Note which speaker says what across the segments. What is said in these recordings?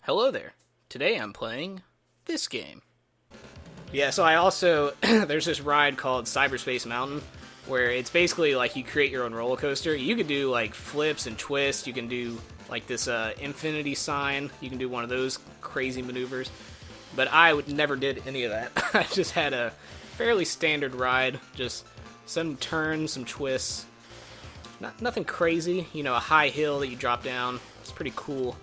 Speaker 1: Hello there. Today I'm playing this game. Yeah, so I also, there's this ride called Cyberspace Mountain, where it's basically like you create your own roller coaster. You can do like flips and twists, you can do like this infinity sign, you can do one of those crazy maneuvers, but never did any of that. I just had a fairly standard ride, just some turns, some twists, nothing crazy, you know, a high hill that you drop down. It's pretty cool.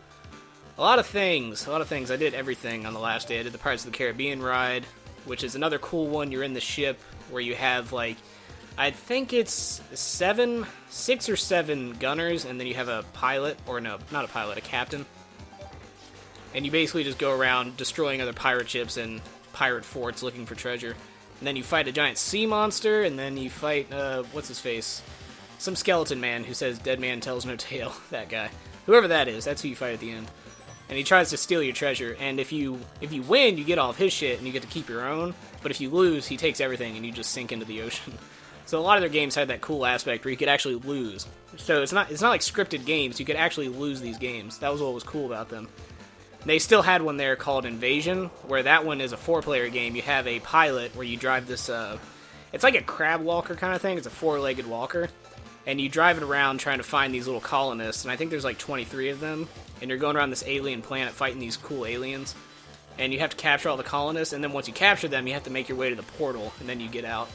Speaker 1: A lot of things. I did everything on the last day. I did the Pirates of the Caribbean ride, which is another cool one. You're in the ship where you have, like, I think it's 6 or 7 gunners, and then you have a pilot, or no, not a pilot, a captain. And you basically just go around destroying other pirate ships and pirate forts looking for treasure. And then you fight a giant sea monster, and then you fight, what's his face? Some skeleton man who says, "Dead man tells no tale." That guy. Whoever that is, that's who you fight at the end. And he tries to steal your treasure, and if you win, you get all of his shit, and you get to keep your own. But if you lose, he takes everything, and you just sink into the ocean. So a lot of their games had that cool aspect where you could actually lose. So it's not like scripted games. You could actually lose these games. That was what was cool about them. They still had one there called Invasion, where that one is a 4-player game. You have a pilot where you drive this, it's like a crab walker kind of thing. It's a 4-legged walker. And you drive it around trying to find these little colonists, and I think there's like 23 of them, and you're going around this alien planet fighting these cool aliens, and you have to capture all the colonists, and then once you capture them, you have to make your way to the portal, and then you get out.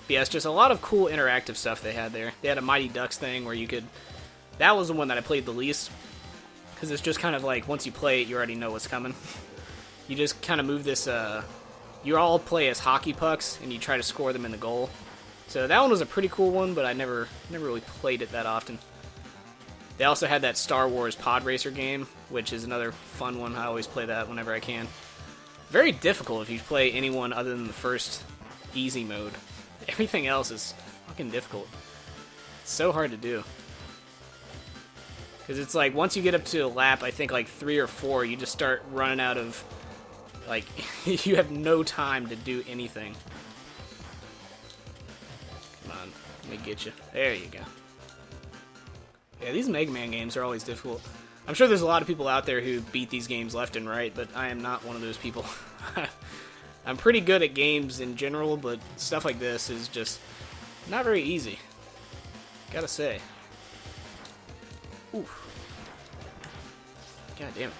Speaker 1: But yeah, it's just a lot of cool interactive stuff they had there. They had a Mighty Ducks thing where you could... That was the one that I played the least, because it's just kind of like, once you play it, you already know what's coming. You just kind of move this, you all play as hockey pucks, and you try to score them in the goal. So that one was a pretty cool one, but I never really played it that often. They also had that Star Wars Pod Racer game, which is another fun one. I always play that whenever I can. Very difficult if you play anyone other than the first easy mode. Everything else is fucking difficult. It's so hard to do. Because it's like, once you get up to a lap, I think like 3 or 4, you just start running out of, like, you have no time to do anything. Let me get you. There you go. Yeah, these Mega Man games are always difficult. I'm sure there's a lot of people out there who beat these games left and right, but I am not one of those people. I'm pretty good at games in general, but stuff like this is just not very easy. Gotta say. Ooh. God damn it.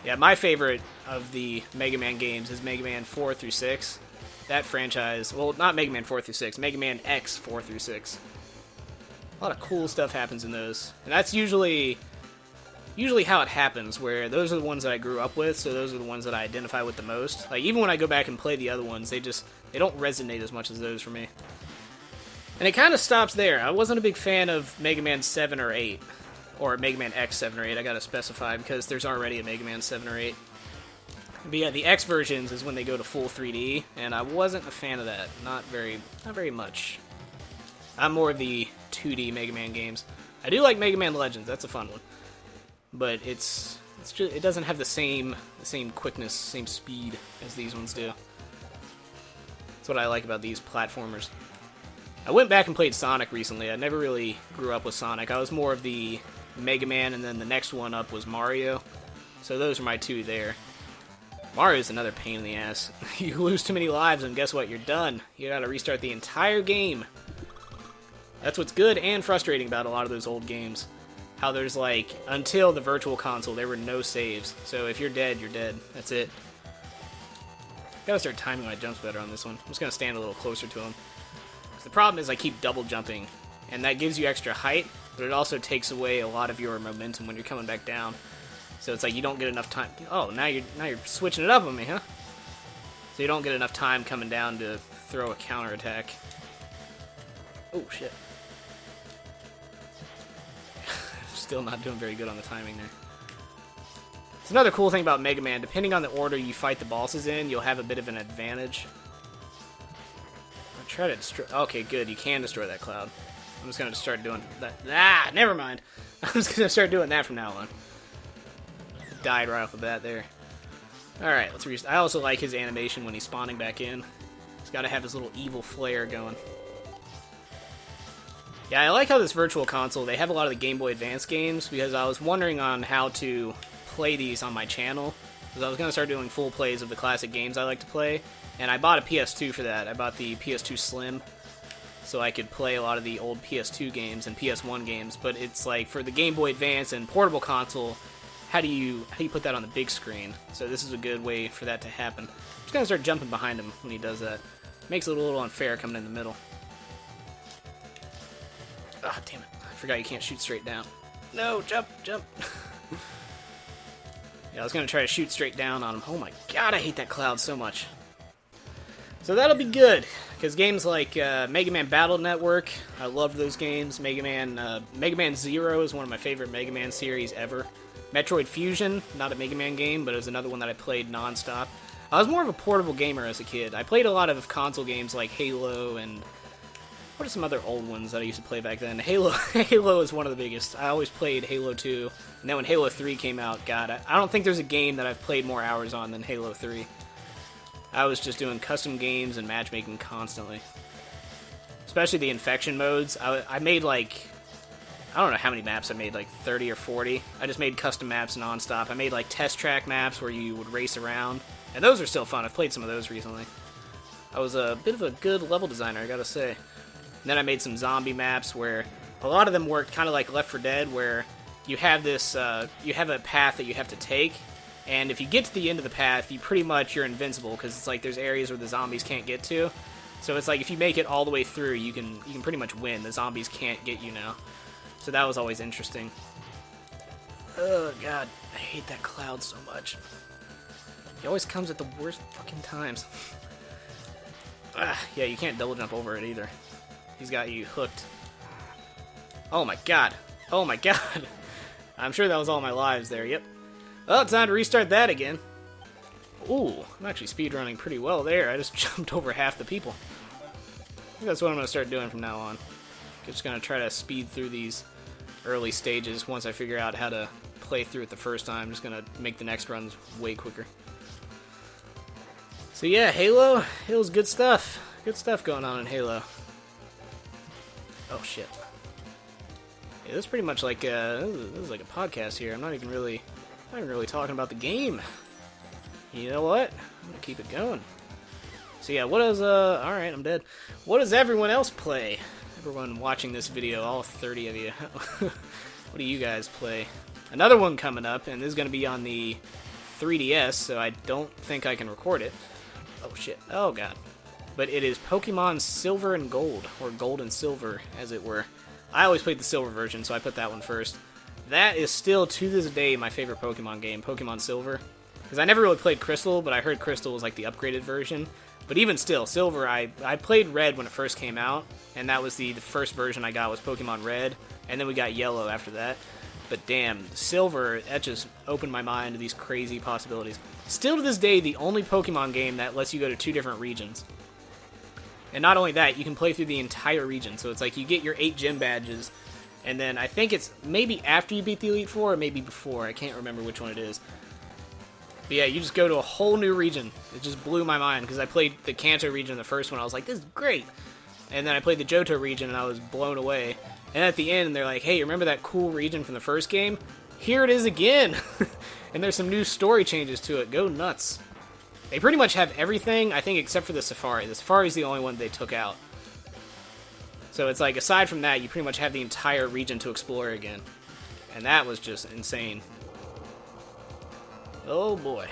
Speaker 1: Yeah, my favorite of the Mega Man games is Mega Man 4 through 6. That franchise, well, not Mega Man 4 through 6, Mega Man X 4 through 6. A lot of cool stuff happens in those. And that's usually how it happens, where those are the ones that I grew up with, so those are the ones that I identify with the most. Like, even when I go back and play the other ones, they don't resonate as much as those for me. And it kind of stops there. I wasn't a big fan of Mega Man 7 or 8. Or Mega Man X 7 or 8, I gotta specify, because there's already a Mega Man 7 or 8. But yeah, the X versions is when they go to full 3D, and I wasn't a fan of that. Not very much. I'm more of the 2D Mega Man games. I do like Mega Man Legends, that's a fun one. But it doesn't have the same quickness, same speed as these ones do. That's what I like about these platformers. I went back and played Sonic recently. I never really grew up with Sonic. I was more of the Mega Man, and then the next one up was Mario. So those are my two there. Mario's another pain in the ass. You lose too many lives, and guess what? You're done. You gotta restart the entire game. That's what's good and frustrating about a lot of those old games. How there's like, until the Virtual Console, there were no saves. So if you're dead, you're dead. That's it. Gotta start timing my jumps better on this one. I'm just gonna stand a little closer to him. The problem is I keep double jumping, and that gives you extra height, but it also takes away a lot of your momentum when you're coming back down. So it's like you don't get enough time. Oh, now you're switching it up on me, huh? So you don't get enough time coming down to throw a counterattack. Oh shit! Still not doing very good on the timing there. It's another cool thing about Mega Man. Depending on the order you fight the bosses in, you'll have a bit of an advantage. I'll try to destroy. Okay, good. You can destroy that cloud. I'm just gonna start doing that. Ah, never mind. I'm just gonna start doing that from now on. Died right off the bat there. Alright, let's restart. I also like his animation when he's spawning back in. He's got to have his little evil flare going. Yeah, I like how this Virtual Console, they have a lot of the Game Boy Advance games, because I was wondering on how to play these on my channel, because I was going to start doing full plays of the classic games I like to play, and I bought a PS2 for that. I bought the PS2 Slim, so I could play a lot of the old PS2 games and PS1 games, but it's like, for the Game Boy Advance and portable console, how do you put that on the big screen? So this is a good way for that to happen. I'm just going to start jumping behind him when he does that. Makes it a little unfair coming in the middle. Ah, damn it. I forgot you can't shoot straight down. No, jump, jump. Yeah, I was going to try to shoot straight down on him. Oh my god, I hate that cloud so much. So that'll be good, because games like Mega Man Battle Network, I love those games. Mega Man Zero is one of my favorite Mega Man series ever. Metroid Fusion, not a Mega Man game, but it was another one that I played non-stop. I was more of a portable gamer as a kid. I played a lot of console games like Halo and... what are some other old ones that I used to play back then? Halo is one of the biggest. I always played Halo 2, and then when Halo 3 came out, God, I don't think there's a game that I've played more hours on than Halo 3. I was just doing custom games and matchmaking constantly. Especially the infection modes. I made like... I don't know how many maps I made, like 30 or 40. I just made custom maps non-stop. I made like test track maps where you would race around. And those are still fun. I've played some of those recently. I was a bit of a good level designer, I gotta say. And then I made some zombie maps where a lot of them worked kind of like Left 4 Dead, where you have this, you have a path that you have to take, and if you get to the end of the path, you're invincible, because it's like there's areas where the zombies can't get to. So it's like if you make it all the way through, you can pretty much win. The zombies can't get you now. So that was always interesting. Oh god, I hate that cloud so much. He always comes at the worst fucking times. Yeah, you can't double jump over it either. He's got you hooked. Oh my god. Oh my god. I'm sure that was all my lives there, yep. Well, it's time to restart that again. Ooh, I'm actually speedrunning pretty well there. I just jumped over half the people. I think that's what I'm going to start doing from now on. Just going to try to speed through these early stages. Once I figure out how to play through it the first time, I'm just going to make the next runs way quicker. So yeah, Halo's good stuff. Good stuff going on in Halo. Oh shit. Yeah, this is pretty much like this is like a podcast here. I'm not even really talking about the game. You know what? I'm gonna keep it going. So yeah, what does alright, I'm dead. What does everyone else play? Everyone watching this video, all 30 of you. What do you guys play? Another one coming up, and this is gonna be on the 3DS, so I don't think I can record it. Oh shit. Oh god. But it is Pokemon Silver and Gold, or Gold and Silver, as it were. I always played the Silver version, so I put that one first. That is still, to this day, my favorite Pokemon game, Pokemon Silver. Because I never really played Crystal, but I heard Crystal was like the upgraded version. But even still, Silver, I played Red when it first came out, and that was the first version I got was Pokemon Red, and then we got Yellow after that. But damn, Silver, that just opened my mind to these crazy possibilities. Still to this day, the only Pokemon game that lets you go to 2 different regions. And not only that, you can play through the entire region. So it's like you get your 8 gym badges, and then I think it's maybe after you beat the Elite Four or maybe before. I can't remember which one it is. But yeah, you just go to a whole new region. It just blew my mind because I played the Kanto region in the first one. I was like, this is great. And then I played the Johto region and I was blown away. And at the end, they're like, hey, remember that cool region from the first game? Here it is again! And there's some new story changes to it. Go nuts. They pretty much have everything, I think, except for the Safari. The Safari is the only one they took out. So it's like, aside from that, you pretty much have the entire region to explore again. And that was just insane. Oh boy.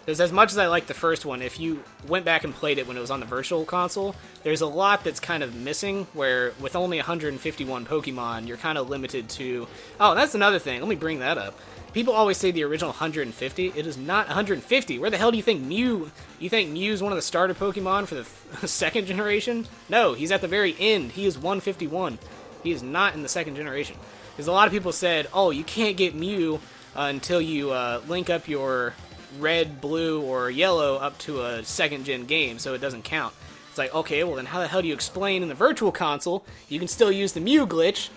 Speaker 1: Because as much as I liked the first one, if you went back and played it when it was on the Virtual Console, there's a lot that's kind of missing, where with only 151 Pokemon, you're kind of limited to... Oh, that's another thing. Let me bring that up. People always say the original 150. It is not 150. Where the hell do you think Mew... You think Mew's one of the starter Pokemon for the second generation? No, he's at the very end. He is 151. He is not in the second generation. Because a lot of people said, oh, you can't get Mew until you link up your red, blue, or yellow up to a second-gen game, so it doesn't count. It's like, okay, well then how the hell do you explain in the Virtual Console you can still use the Mew glitch,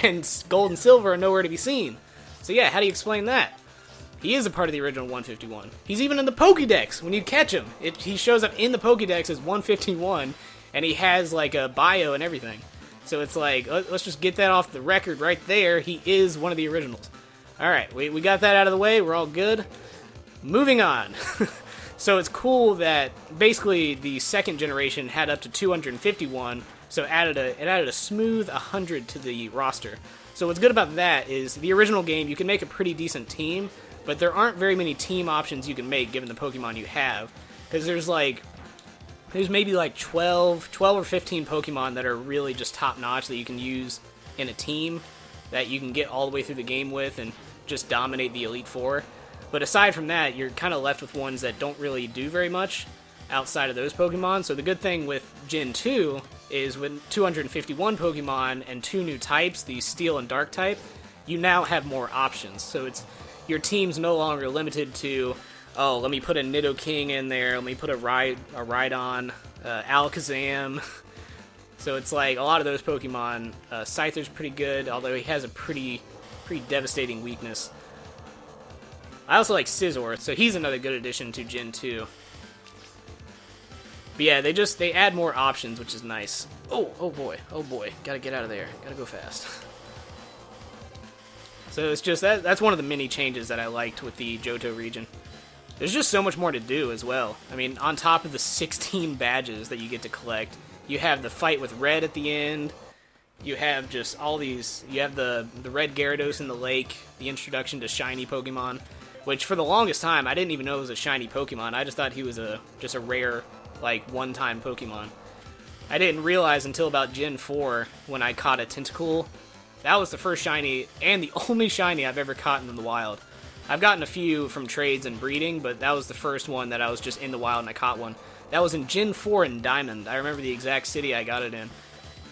Speaker 1: and Gold and Silver are nowhere to be seen? So yeah, how do you explain that? He is a part of the original 151. He's even in the Pokédex when you catch him. He shows up in the Pokédex as 151, and he has like a bio and everything. So it's like, let's just get that off the record right there. He is one of the originals. Alright, we got that out of the way. We're all good. Moving on. So it's cool that basically the second generation had up to 251, so it added a smooth 100 to the roster. So what's good about that is the original game, you can make a pretty decent team, but there aren't very many team options you can make given the Pokemon you have. Because there's maybe like 12 or 15 Pokemon that are really just top-notch that you can use in a team that you can get all the way through the game with and just dominate the Elite Four. But aside from that, you're kind of left with ones that don't really do very much outside of those Pokemon. So the good thing with Gen 2 is with 251 Pokemon and 2 new types, the Steel and Dark type, you now have more options. So your team's no longer limited to, oh, let me put a Nidoking in there, let me put a Rhydon, Alakazam. So it's like a lot of those Pokemon. Scyther's pretty good, although he has a pretty devastating weakness. I also like Scizor, so he's another good addition to Gen 2. But yeah, they add more options, which is nice. Oh boy, gotta get out of there, gotta go fast. So it's just, that's one of the many changes that I liked with the Johto region. There's just so much more to do as well. I mean, on top of the 16 badges that you get to collect, you have the fight with Red at the end, you have just all these, you have the Red Gyarados in the lake, the introduction to shiny Pokemon, which for the longest time, I didn't even know it was a shiny Pokemon. I just thought he was just a rare, like, one-time Pokemon. I didn't realize until about Gen 4 when I caught a Tentacool. That was the first shiny, and the only shiny I've ever caught in the wild. I've gotten a few from trades and breeding, but that was the first one that I was just in the wild and I caught one. That was in Gen 4 in Diamond. I remember the exact city I got it in.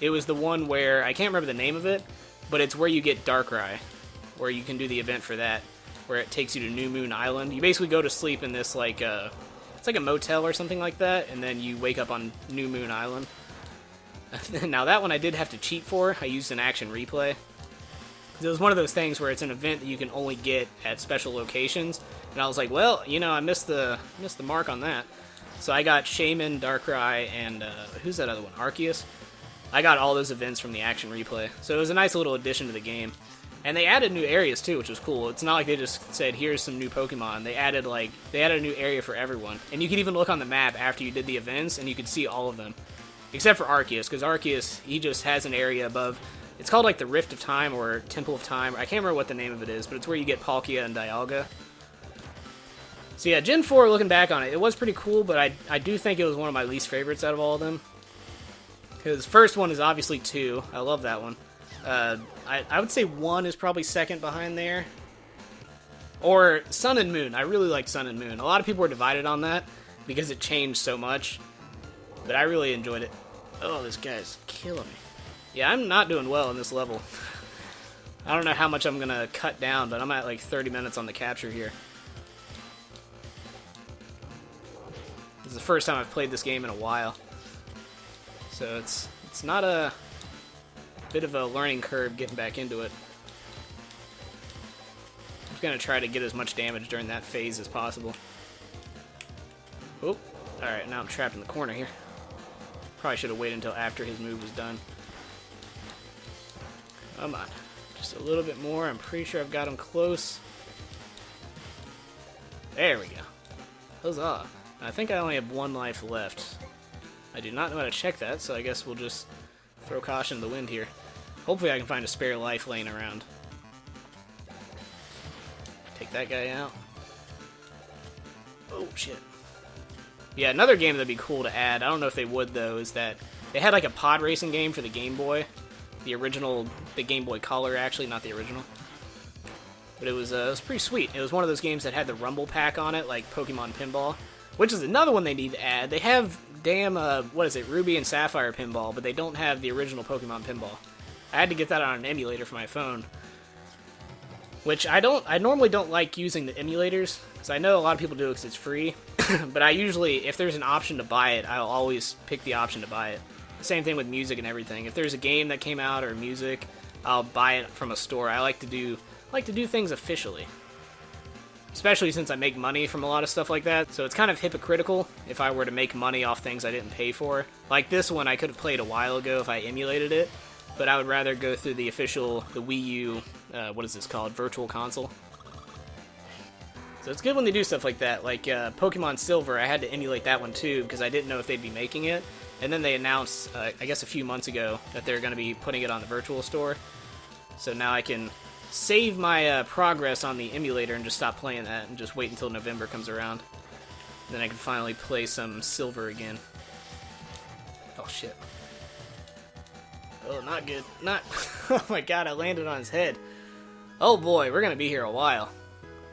Speaker 1: It was the one where, I can't remember the name of it, but it's where you get Darkrai, where you can do the event for that, where it takes you to New Moon Island. You basically go to sleep in this, like, it's like a motel or something like that, and then you wake up on New Moon Island. Now, that one I did have to cheat for. I used an action replay. It was one of those things where it's an event that you can only get at special locations, and I was like, well, you know, I missed the mark on that. So I got Shaman, Darkrai, and who's that other one? Arceus. I got all those events from the action replay, so it was a nice little addition to the game. And they added new areas too, which was cool. It's not like they just said, here's some new Pokemon. They added a new area for everyone. And you could even look on the map after you did the events, and you could see all of them. Except for Arceus, because Arceus, he just has an area above. It's called like the Rift of Time or Temple of Time. I can't remember what the name of it is, but it's where you get Palkia and Dialga. So yeah, Gen 4, looking back on it, it was pretty cool, but I do think it was one of my least favorites out of all of them. Because first one is obviously 2. I love that one. I would say 1 is probably second behind there. Or Sun and Moon. I really liked Sun and Moon. A lot of people were divided on that because it changed so much. But I really enjoyed it. Oh, this guy's killing me. Yeah, I'm not doing well in this level. I don't know how much I'm going to cut down, but I'm at like 30 minutes on the capture here. This is the first time I've played this game in a while. So it's not a bit of a learning curve getting back into it. I'm just going to try to get as much damage during that phase as possible. Oh, alright, now I'm trapped in the corner here. Probably should have waited until after his move was done. Come on. Just a little bit more. I'm pretty sure I've got him close. There we go. Huzzah. I think I only have 1 life left. I do not know how to check that, so I guess we'll just throw caution to the wind here. Hopefully I can find a spare life laying around. Take that guy out. Oh, shit. Yeah, another game that'd be cool to add, I don't know if they would though, is that they had like a pod racing game for the Game Boy. The original, the Game Boy Color actually, not the original. But it was pretty sweet. It was one of those games that had the Rumble Pack on it, like Pokemon Pinball. Which is another one they need to add. They have, damn, what is it, Ruby and Sapphire Pinball, but they don't have the original Pokemon Pinball. I had to get that on an emulator for my phone. Which I normally don't like using the emulators, because I know a lot of people do it because it's free. But I usually, if there's an option to buy it, I'll always pick the option to buy it. Same thing with music and everything. If there's a game that came out or music, I'll buy it from a store. I like to do things officially. Especially since I make money from a lot of stuff like that, so it's kind of hypocritical if I were to make money off things I didn't pay for. Like this one, I could have played a while ago if I emulated it, but I would rather go through the official, the Wii U what is this called? Virtual Console. So it's good when they do stuff like that. Like Pokemon Silver, I had to emulate that one too because I didn't know if they'd be making it. And then they announced, I guess a few months ago, that they're going to be putting it on the Virtual Store. So now I can save my progress on the emulator and just stop playing that and just wait until November comes around. Then I can finally play some Silver again. Oh shit. Oh, not good. Not. Oh my god, I landed on his head. Oh boy, we're going to be here a while.